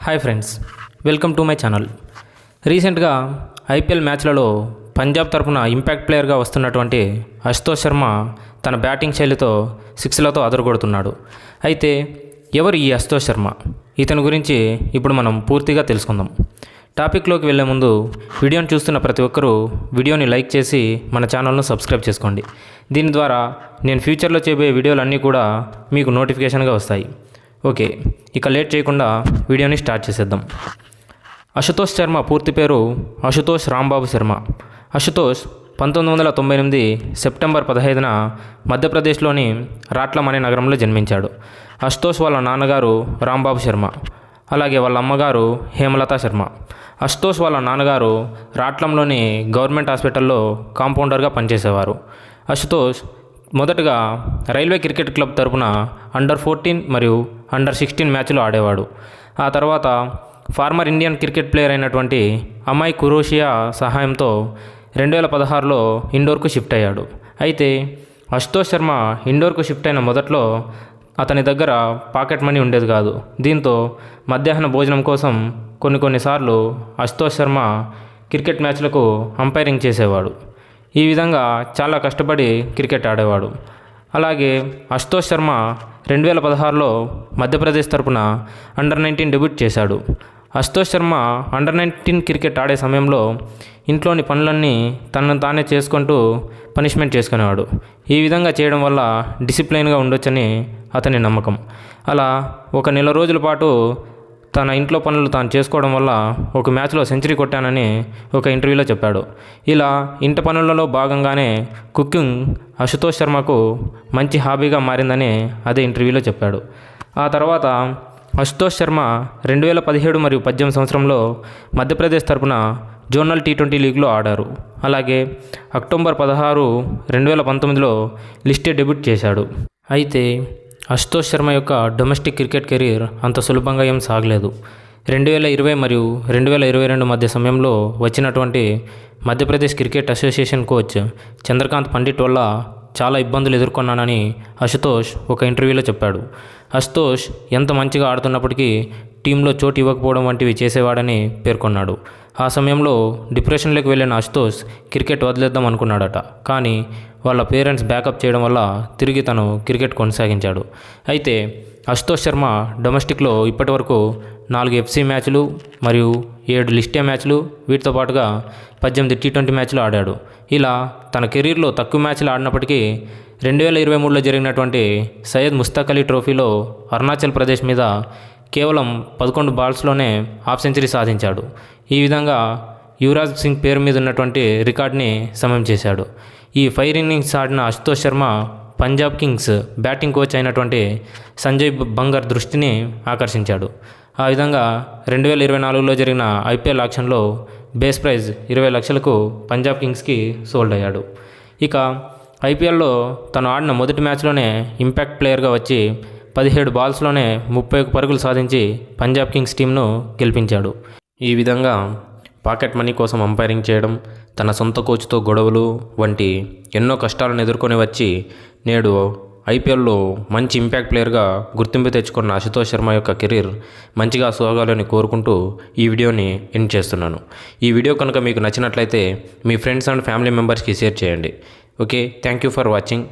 Hi friends, welcome to my channel. రీసెంట్గా IPL మ్యాచ్లలో Punjab తరపున impact ప్లేయర్గా వస్తున్నటువంటి అశుతోష్ శర్మ తన బ్యాటింగ్ శైలితో సిక్స్లతో అదరగొడుతున్నాడు. అయితే ఎవరు ఈ అశుతోష్ శర్మ? ఇతని గురించి ఇప్పుడు మనం పూర్తిగా తెలుసుకుందాం. టాపిక్లోకి వెళ్ళే ముందు వీడియోని చూస్తున్న ప్రతి ఒక్కరూ వీడియోని లైక్ చేసి మన ఛానల్ను సబ్స్క్రైబ్ చేసుకోండి. దీని ద్వారా నేను ఫ్యూచర్లో చేయబోయే వీడియోలన్నీ కూడా మీకు నోటిఫికేషన్గా వస్తాయి. ఓకే, ఇక లేట్ చేయకుండా వీడియోని స్టార్ట్ చేసేద్దాం. అశుతోష్ శర్మ పూర్తి పేరు అశుతోష్ రాంబాబు శర్మ. అశుతోష్ 1998 సెప్టెంబర్ 15న మధ్యప్రదేశ్లోని రాట్లం అనే నగరంలో జన్మించాడు. అశుతోష్ వాళ్ళ నాన్నగారు రాంబాబు శర్మ, అలాగే వాళ్ళ అమ్మగారు హేమలత శర్మ. అశుతోష్ వాళ్ళ నాన్నగారు రాట్లంలోని గవర్నమెంట్ హాస్పిటల్లో కాంపౌండర్గా పనిచేసేవారు. అశుతోష్ మొదటగా రైల్వే క్రికెట్ క్లబ్ తరపున అండర్-14 మరియు అండర్-16 మ్యాచ్లు ఆడేవాడు. ఆ తర్వాత ఫార్మర్ ఇండియన్ క్రికెట్ ప్లేయర్ అయినటువంటి అమాయ్ కురోషియా సహాయంతో 2016లో ఇండోర్కు షిఫ్ట్ అయ్యాడు. అయితే అశుతోష్ శర్మ ఇండోర్కు షిఫ్ట్ అయిన మొదట్లో అతని దగ్గర పాకెట్ మనీ ఉండేది కాదు. దీంతో మధ్యాహ్న భోజనం కోసం కొన్నిసార్లు అశుతోష్ శర్మ క్రికెట్ మ్యాచ్లకు అంపైరింగ్ చేసేవాడు. ఈ విధంగా చాలా కష్టపడి క్రికెట్ ఆడేవాడు. అలాగే అశుతోష్ శర్మ 2016లో మధ్యప్రదేశ్ తరపున అండర్-19 డెబ్యూట్ చేశాడు. అశుతోష్ శర్మ అండర్-19 క్రికెట్ ఆడే సమయంలో ఇంట్లోని పనులన్నీ తనను తానే చేసుకుంటూ పనిష్మెంట్ చేసుకునేవాడు. ఈ విధంగా చేయడం వల్ల డిసిప్లైన్గా ఉండొచ్చని అతని నమ్మకం. అలా ఒక నెల రోజుల పాటు తన ఇంట్లో పనులు తాను చేసుకోవడం వల్ల ఒక మ్యాచ్లో సెంచరీ కొట్టానని ఒక ఇంటర్వ్యూలో చెప్పాడు. ఇలా ఇంటి పనులలో భాగంగానే కుకింగ్ అశుతోష్ శర్మకు మంచి హాబీగా మారిందని అదే ఇంటర్వ్యూలో చెప్పాడు. ఆ తర్వాత అశుతోష్ శర్మ 2017 మరియు 18 సంవత్సరంలో మధ్యప్రదేశ్ తరపున జోనల్ T20 లీగ్లో ఆడారు. అలాగే అక్టోబర్ 16, 2019లో లిస్టే డెబ్యూట్ చేశాడు. అయితే అశుతోష్ శర్మ యొక్క డొమెస్టిక్ క్రికెట్ కెరీర్ అంత సులభంగా ఏం సాగలేదు. 2020 మరియు 2022 మధ్య సమయంలో వచ్చినటువంటి Madhya Pradesh cricket association coach Chandrakant Pandit వల్ల చాలా ఇబ్బందులు ఎదుర్కొన్నానని అశుతోష్ ఒక ఇంటర్వ్యూలో చెప్పాడు. అశుతోష్ ఎంత మంచిగా ఆడుతున్నప్పటికీ టీంలో చోటు ఇవ్వకపోవడం వంటివి చేసేవాడని పేర్కొన్నాడు. ఆ సమయంలో డిప్రెషన్లోకి వెళ్ళిన అశుతోష్ క్రికెట్ వదిలేద్దాం అనుకున్నాడట. కానీ వాళ్ళ పేరెంట్స్ బ్యాకప్ చేయడం వల్ల తిరిగి తను క్రికెట్ కొనసాగించాడు. అయితే అశుతోష్ శర్మ డొమెస్టిక్లో ఇప్పటివరకు 4 FC మ్యాచ్లు మరియు 7 లిస్టే మ్యాచ్లు, వీటితో పాటుగా 18 T20 మ్యాచ్లు ఆడాడు. ఇలా తన కెరీర్లో తక్కువ మ్యాచ్లు ఆడినప్పటికీ 2023లో జరిగినటువంటి సయ్యద్ ముస్తాక్ అలీ ట్రోఫీలో అరుణాచల్ ప్రదేశ్ మీద కేవలం 11 బాల్స్లోనే హాఫ్ సెంచరీ సాధించాడు. ఈ విధంగా యువరాజ్ సింగ్ పేరు మీద ఉన్నటువంటి రికార్డ్ని సమం చేశాడు. ఈ 5 ఇన్నింగ్స్ ఆడిన Ashutosh Sharma Punjab Kings batting coach అయినటువంటి సంజయ్ బంగర్ దృష్టిని ఆకర్షించాడు. ఆ విధంగా 2024లో జరిగిన ఐపీఎల్ ఆక్షన్లో బేస్ ప్రైజ్ 20 లక్షలకు పంజాబ్ కింగ్స్కి సోల్డ్ అయ్యాడు. ఇక ఐపీఎల్లో తను ఆడిన మొదటి మ్యాచ్లోనే ఇంపాక్ట్ ప్లేయర్గా వచ్చి 17 బాల్స్లోనే 31 పరుగులు సాధించి పంజాబ్ కింగ్స్ టీంను గెలిపించాడు. ఈ విధంగా పాకెట్ మనీ కోసం అంపైరింగ్ చేయడం, తన సొంత కోచ్తో గొడవలు వంటి ఎన్నో కష్టాలను ఎదుర్కొని వచ్చి నేడు ఐపీఎల్లో మంచి ఇంపాక్ట్ ప్లేయర్గా గుర్తింపు తెచ్చుకున్న అశుతోష్ శర్మ యొక్క కెరీర్ మంచిగా సాగాలని కోరుకుంటూ ఈ వీడియోని ఎండ్ చేస్తున్నాను. ఈ వీడియో కనుక మీకు నచ్చినట్లయితే మీ ఫ్రెండ్స్ అండ్ ఫ్యామిలీ మెంబర్స్కి షేర్ చేయండి. Okay, thank you for watching.